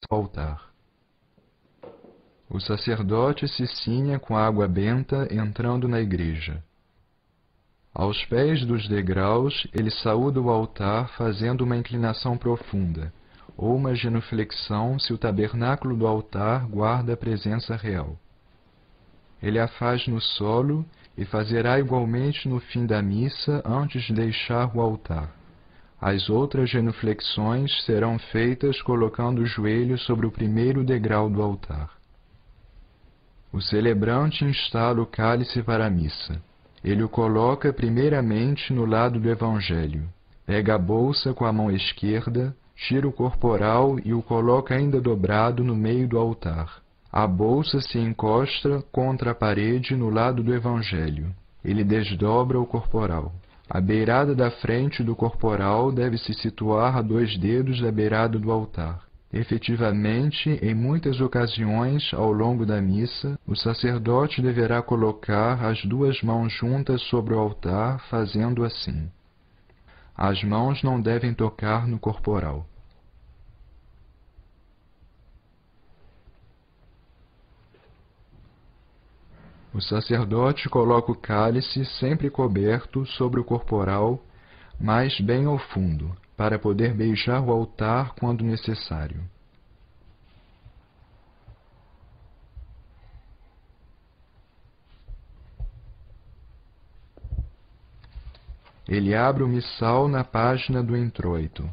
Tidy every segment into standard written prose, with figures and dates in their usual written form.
ao altar. O sacerdote se cinha com água benta entrando na igreja. Aos pés dos degraus, ele saúda o altar fazendo uma inclinação profunda, ou uma genuflexão se o tabernáculo do altar guarda a presença real. Ele a faz no solo e fazerá igualmente no fim da missa antes de deixar o altar. As outras genuflexões serão feitas colocando o joelho sobre o primeiro degrau do altar. O celebrante instala o cálice para a missa. Ele o coloca primeiramente no lado do Evangelho. Pega a bolsa com a mão esquerda, tira o corporal e o coloca ainda dobrado no meio do altar. A bolsa se encosta contra a parede no lado do Evangelho. Ele desdobra o corporal. A beirada da frente do corporal deve se situar a 2 dedos da beirada do altar. Efetivamente, em muitas ocasiões ao longo da missa, o sacerdote deverá colocar as 2 mãos juntas sobre o altar, fazendo assim. As mãos não devem tocar no corporal. O sacerdote coloca o cálice sempre coberto sobre o corporal, mas bem ao fundo, para poder beijar o altar quando necessário. Ele abre o missal na página do introito.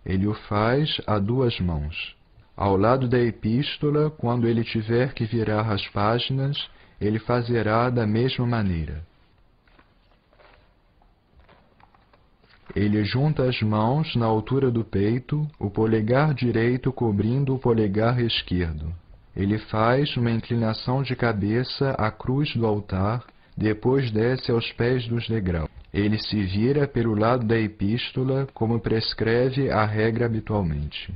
Ele o faz a 2 mãos. Ao lado da epístola, quando ele tiver que virar as páginas, ele fazerá da mesma maneira. Ele junta as mãos na altura do peito, o polegar direito cobrindo o polegar esquerdo. Ele faz uma inclinação de cabeça à cruz do altar, depois desce aos pés dos degraus. Ele se vira pelo lado da epístola, como prescreve a regra habitualmente.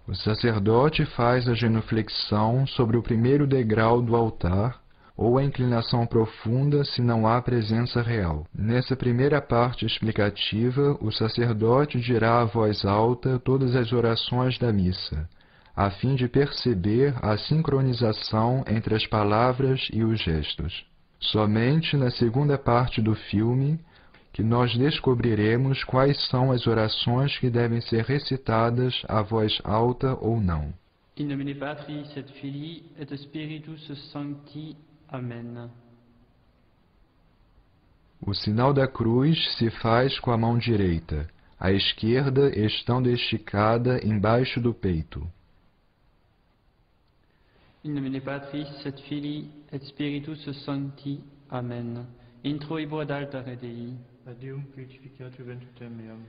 O sacerdote faz a genuflexão sobre o primeiro degrau do altar, ou a inclinação profunda se não há presença real. Nessa primeira parte explicativa, o sacerdote dirá à voz alta todas as orações da missa, a fim de perceber a sincronização entre as palavras e os gestos. Somente na segunda parte do filme que nós descobriremos quais são as orações que devem ser recitadas à voz alta ou não. In nomine Patris et Filii et Spiritus Sancti. Amém. O sinal da cruz se faz com a mão direita, a esquerda estando esticada embaixo do peito. In nomine Patris et Filii et Spiritus Sancti. Amen. Introibo ad altare Dei. Adium crucificat juventutem meam.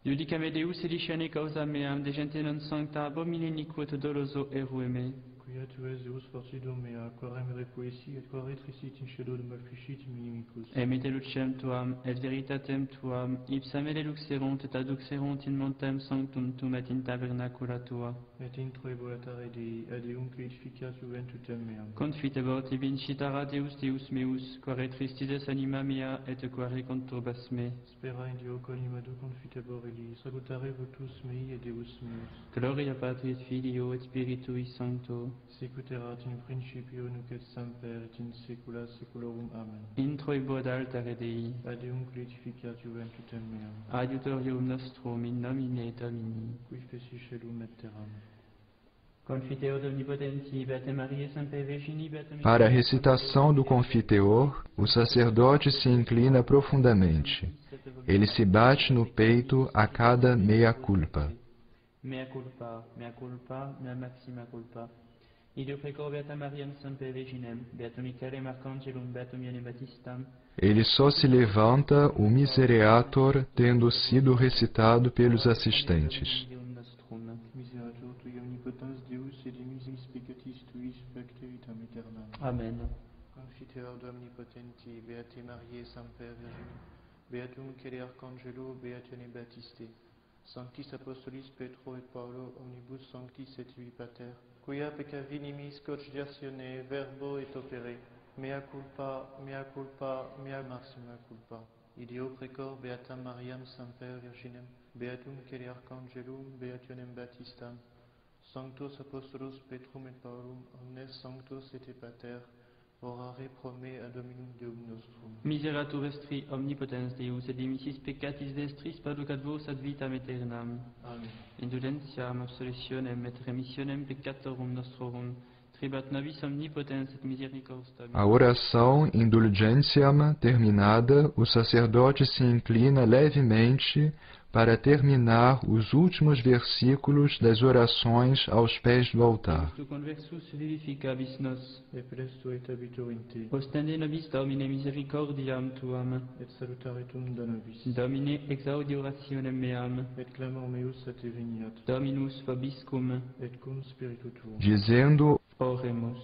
Iudicame Deus edicene causa meam, de gente non sancta abomine iniquo et doloso erue me. Quia tu es Deus fortidum mea, quorem requiesi et quare trisit in cedo dum afficit minimicus. Emite lucem tuam, et veritatem tuam, ipsa mele luxerunt et aduxerunt in montem sanctum tum et in tabernacula tua. Et introibo latare Dei, adium crucificat juventutem meam. Confitebor te vincitara Deus Deus meus, quare tristides anima mea, et quare conturbas me. Spera in Dio conimado confitebor Eli, salutare votus mei et Deus meus. Gloria Patri et Filio et Spiritui Sancto. Sicut erat in principio, nunc et semper, et in saecula saeculorum. Amen. Introibo ad altare Dei. Adium crucificat juventutem meam. Adiutorium nostrum in nomine Domini. Qui feci celum et terram. Confiteor omnipotenti, Beate Maria, Sanctae Virgini, Beate Para a recitação do confiteor, o sacerdote se inclina profundamente. Ele se bate no peito a cada meia culpa. Mea culpa, mea maxima culpa. Ideo precor Beata Mariam Sanctae Virginem, Beatum Michaelem Archangelum, Beatum Ioannem Baptistam. Ele só se levanta o misereator tendo sido recitado pelos assistentes. Miserator tui omnipotens Deus, et dimisis peccatis tuis pecte vitam aeternam. Amen. Confiteor omnipotenti, Beate Mariae Semper Virginem, Beatum Michaeli Arcangelo, Beatione Baptiste, Sanctis Apostolis Petro et Paulo, omnibus sanctis et vi Pater, quia peccavi nimis cogitatione verbo et opere, mea culpa, mea maxima culpa. Ideo precor Beata Mariam Semper Virginem, Beatum Michaeli Arcangelum, Beationem Baptistam, Sanctos Apostolus Petrum et Paulum, omnes sanctos et pater, orare prome ad Dominum Deum nostrum. Miseratur vestri omnipotens Deus, et dimissis peccatis vestris paducat vos ad vitam aeternam. Amen. Indulgentiam, absolutionem et remissionem peccatorum nostrorum, tribat nobis omnipotens et misericors Domini. A oração Indulgentiam terminada, o sacerdote se inclina levemente para terminar os últimos versículos das orações aos pés do altar. Tu conversus vivificabis nos, Et presto et habitur in te, ostende nobis Domine misericordiam tuam, et salutaretum da nobis, Domine exaudi orationem meam, et clamor meus a te veniat, Dominus vobiscum, et cum spiritu tuum. Dizendo, oremus.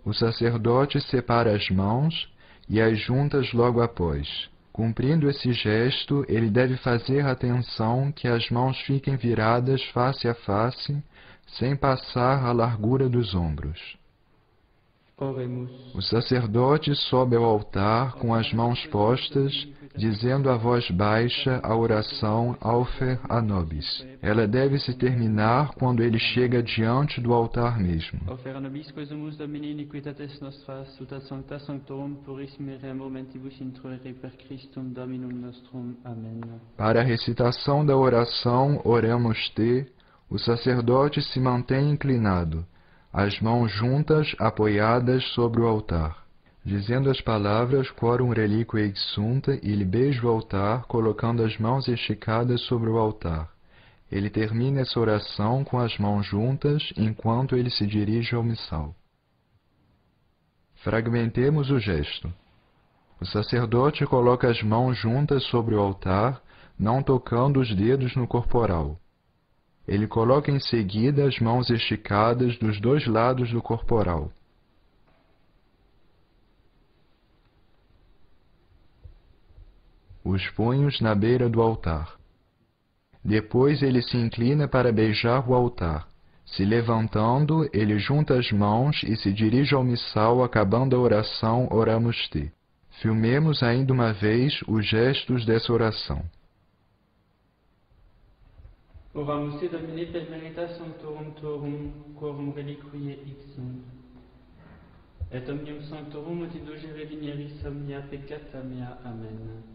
o sacerdote separa as mãos e as juntas logo após. Cumprindo esse gesto, ele deve fazer atenção que as mãos fiquem viradas face a face, sem passar a largura dos ombros. Oremus. O sacerdote sobe ao altar com as mãos postas, dizendo a voz baixa a oração Aufer a nobis. Ela deve se terminar quando ele chega diante do altar mesmo. Offer nobis quesumus Domini iniquitates nostras, ut ad sancta sanctorum puris mere momentibus introere per Christum Dominum nostrum. Amen. Para a recitação da oração Oremos Te, o sacerdote se mantém inclinado, as mãos juntas apoiadas sobre o altar. Dizendo as palavras Quorum reliquo exsunta, ele beija o altar, colocando as mãos esticadas sobre o altar. Ele termina essa oração com as mãos juntas, enquanto ele se dirige ao missal. Fragmentemos o gesto. O sacerdote coloca as mãos juntas sobre o altar, não tocando os dedos no corporal. Ele coloca em seguida as mãos esticadas dos dois lados do corporal. Os punhos na beira do altar. Depois ele se inclina para beijar o altar. Se levantando, ele junta as mãos e se dirige ao missal, acabando a oração Oramos Te. Filmemos ainda uma vez os gestos dessa oração. Oramus te Domine per merita sanctorum tuorum, quorum reliquiae ixum. Et omnium sanctorum ut indulgere vinieris omnia peccata mea. Amen.